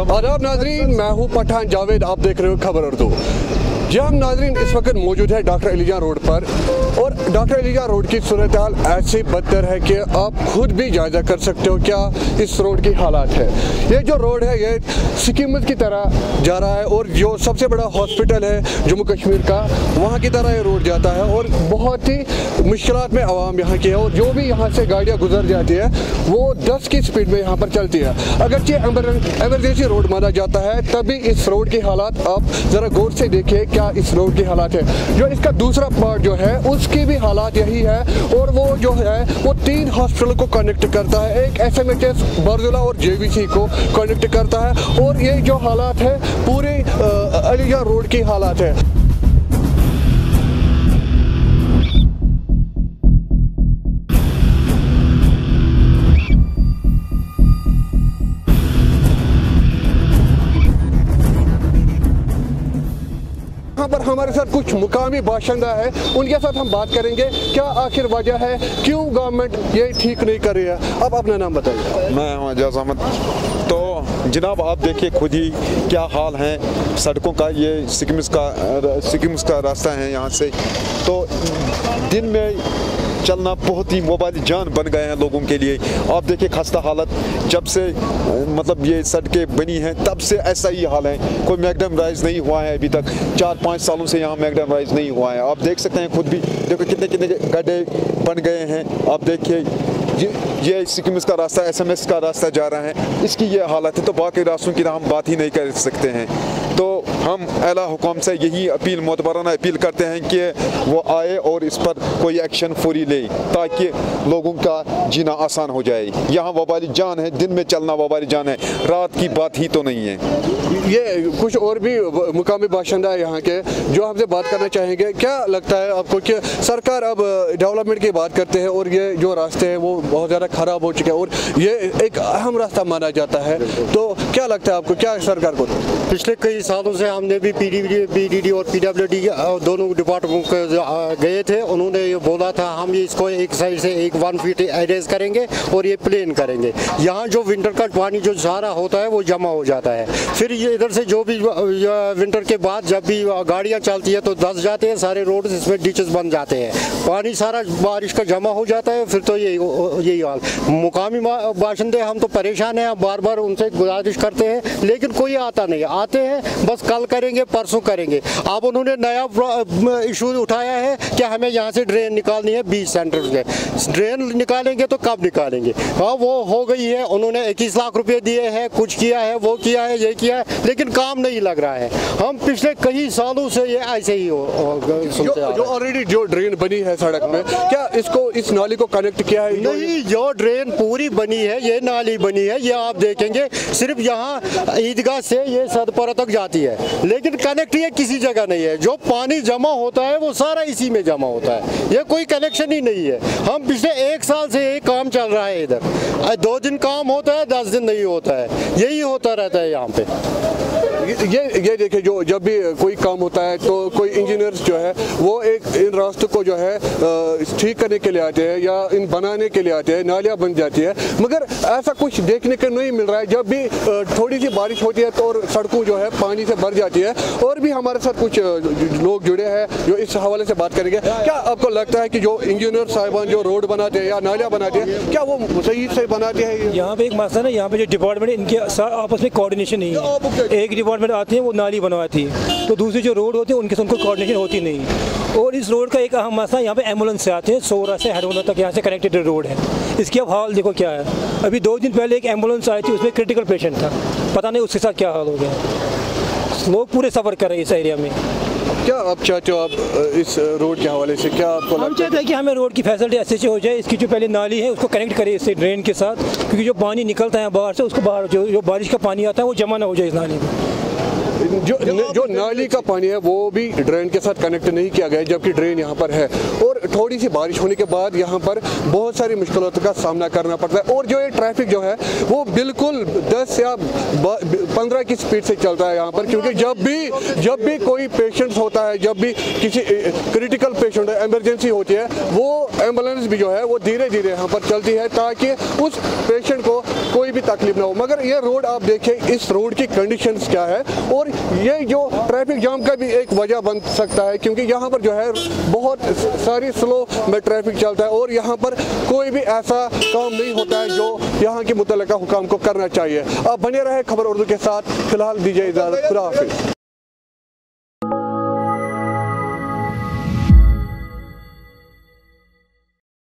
आदाब नाजरीन, मैं हूँ पठान जावेद, आप देख रहे हो खबर उर्दू। जी हम नाजरीन इस वक्त मौजूद है डॉक्टर अलीजान रोड पर, और डॉक्टर अलीजान रोड की सूरत हाल ऐसी बदतर है कि आप खुद भी जायजा कर सकते हो क्या इस रोड की हालात है। ये जो रोड है ये सिक्किम की तरह जा रहा है, और जो सबसे बड़ा हॉस्पिटल है जम्मू कश्मीर का, वहाँ की तरह ये रोड जाता है, और बहुत ही मुश्किलात में आवाम यहाँ की है, और जो भी यहाँ से गाड़ियाँ गुजर जाती है वो 10 की स्पीड में यहाँ पर चलती है। अगरचे एमरजेंसी रोड माना जाता है, तभी इस रोड की हालात आप ज़रा गौर से देखिए क्या इस रोड की हालात है। जो इसका दूसरा पार्ट जो है उसकी भी हालात यही है, और वो जो है वो 3 हॉस्पिटल को कनेक्ट करता है, एक SMHS बरजुला और JVC को कनेक्ट करता है, और ये जो हालात है पूरे अलीजान रोड की हालात है। यहाँ पर हमारे साथ कुछ मुकामी बाशिंदा है, उनके साथ हम बात करेंगे क्या आखिर वजह है, क्यों गवर्नमेंट ये ठीक नहीं कर रही है। अब अपना नाम बताइए। मैं हूँ एजाज अहमद। तो जनाब आप देखिए खुद ही क्या हाल है सड़कों का। ये सिक्किम का रास्ता है यहाँ से, तो दिन में चलना बहुत ही मोबाइल जान बन गए हैं लोगों के लिए। आप देखिए खस्ता हालत, जब से मतलब ये सड़कें बनी हैं तब से ऐसा ही हाल है। कोई मैकडम राइज नहीं हुआ है अभी तक, 4-5 सालों से यहाँ मैकडम राइज नहीं हुआ है। आप देख सकते हैं खुद भी, देखो कितने कितने गड्ढे बन गए हैं। आप देखिए ये सिक्किम का रास्ता SMS का रास्ता जा रहा है, इसकी ये हालत है, तो बाकी रास्तों की हम बात ही नहीं कर सकते हैं। तो हम आला हुकाम से यही अपील, मोतबराना अपील करते हैं कि वो आए और इस पर कोई एक्शन फौरी ले, ताकि लोगों का जीना आसान हो जाए। यहाँ वबाली जान है, दिन में चलना वबाली जान है, रात की बात ही तो नहीं है। ये कुछ और भी मुकामी बाशिंदा है यहाँ के जो हमसे बात करना चाहेंगे। क्या लगता है आपको कि सरकार अब डेवलपमेंट की बात करते हैं, और ये जो रास्ते हैं वो बहुत ज़्यादा ख़राब हो चुके हैं, और ये एक अहम रास्ता माना जाता है, तो क्या लगता है आपको, क्या सरकार को? पिछले कई सालों से हमने भी PDD और PWD दोनों डिपार्टमेंट गए थे। उन्होंने ये बोला था हम इसको एक साइड से 1 फीट एरेज करेंगे और ये प्लेन करेंगे। यहाँ जो विंटर का पानी जो सारा होता है वो जमा हो जाता है, फिर ये इधर से जो भी विंटर के बाद जब भी गाड़ियाँ चलती है तो धंस जाते हैं सारे रोड, इसमें डिचेस बन जाते हैं, पानी सारा बारिश का जमा हो जाता है। फिर तो यही हाल। मुकामी बाशिंदे हम तो परेशान हैं, बार बार उनसे गुजारिश करते हैं, लेकिन कोई आता नहीं। आते हैं बस कल करेंगे परसों करेंगे। अब उन्होंने नया इशू उठाया है कि हमें यहाँ से ड्रेन निकालनी है 20 सेंटर से। ड्रेन निकालेंगे तो कब निकालेंगे? हाँ वो हो गई है, उन्होंने 21 लाख रुपए दिए हैं, कुछ किया है, वो किया है, ये किया है, लेकिन काम नहीं लग रहा है। हम पिछले कई सालों से ये ऐसे ही जो ऑलरेडी जो ड्रेन बनी है सड़क में, क्या इसको इस नाली को कनेक्ट किया है? नहीं, जो ड्रेन पूरी बनी है, ये नाली बनी है, ये आप देखेंगे सिर्फ यहाँ ईदगाह से ये सदपुरा तक जाती है, लेकिन कनेक्ट ये किसी जगह नहीं है। जो पानी जमा होता है वो सारा इसी में जमा होता है, ये कोई कनेक्शन ही नहीं है। हम पिछले 1 साल से ये काम चल रहा है, इधर 2 दिन काम होता है, 10 दिन नहीं होता है, यही होता रहता है यहाँ पे। ये देखिए, जो जब भी कोई काम होता है तो कोई इंजीनियर्स जो है वो इन रास्तों को जो है ठीक करने के लिए आते हैं या इन बनाने के लिए आते हैं, नालियाँ बन जाती है, मगर ऐसा कुछ देखने को नहीं मिल रहा है। जब भी थोड़ी सी बारिश होती है तो सड़कों जो है पानी से भर जाती है। और भी हमारे साथ कुछ लोग जुड़े हैं जो इस हवाले से बात करेंगे। क्या आपको लगता है कि जो इंजीनियर साहिबान जो रोड बनाते हैं या नालियाँ बनाते हैं, क्या वो सही से बनाते हैं? यहाँ पे एक मसला ना, यहाँ पे जो डिपार्टमेंट है इनके आपस में कोऑर्डिनेशन नहीं है। एक डिपार्टमेंट आती है वो नाली बनवाती है, तो दूसरी जो रोड होती है उनके साथ कोई कोऑर्डिनेशन होती नहीं। और इस रोड का एक अहम मसला, यहाँ पे एम्बुलेंस से आते हैं, सोरा से हरवना तक यहाँ से कनेक्टेड रोड है। इसकी अब हाल देखो क्या है। अभी 2 दिन पहले एक एम्बुलेंस आई थी, उसमें क्रिटिकल पेशेंट था, पता नहीं उसके साथ क्या हाल हो गया। लोग पूरे सफ़र कर रहे हैं इस एरिया में। क्या आप चाहते हो, आप इस रोड के हवाले से क्या आपको हम चाहते हैं कि हमें रोड की फैसिलिटी अच्छे हो जाए। इसकी जो पहले नाली है उसको कनेक्ट करें इससे ड्रेन के साथ, क्योंकि जो पानी निकलता है बाहर से, उसको बाहर जो बारिश का पानी आता है वो जमा ना हो जाए इस नाली में। जो नाली का पानी है वो भी ड्रेन के साथ कनेक्ट नहीं किया गया, जबकि ड्रेन यहाँ पर है। और थोड़ी सी बारिश होने के बाद यहाँ पर बहुत सारी मुश्किलों का सामना करना पड़ता है। और जो ये ट्रैफिक जो है वो बिल्कुल 10 या 15 की स्पीड से चलता है यहाँ पर, क्योंकि जब भी कोई पेशेंट होता है, जब भी किसी क्रिटिकल पेशेंट है, इमरजेंसी होती है, वो एम्बुलेंस भी जो है वो धीरे धीरे यहाँ पर चलती है ताकि उस पेशेंट को कोई भी तकलीफ ना हो। मगर ये रोड आप देखिए, इस रोड की कंडीशंस क्या है, और ये जो ट्रैफिक जाम का भी एक वजह बन सकता है, क्योंकि यहाँ पर जो है बहुत सारी स्लो में ट्रैफिक चलता है और यहाँ पर कोई भी ऐसा काम नहीं होता है जो यहाँ के मुतल्लिका हुकाम को करना चाहिए। आप बने रहे खबर उर्दू के साथ, फिलहाल दीजिए इजाज़त, खुदा हाफिज़।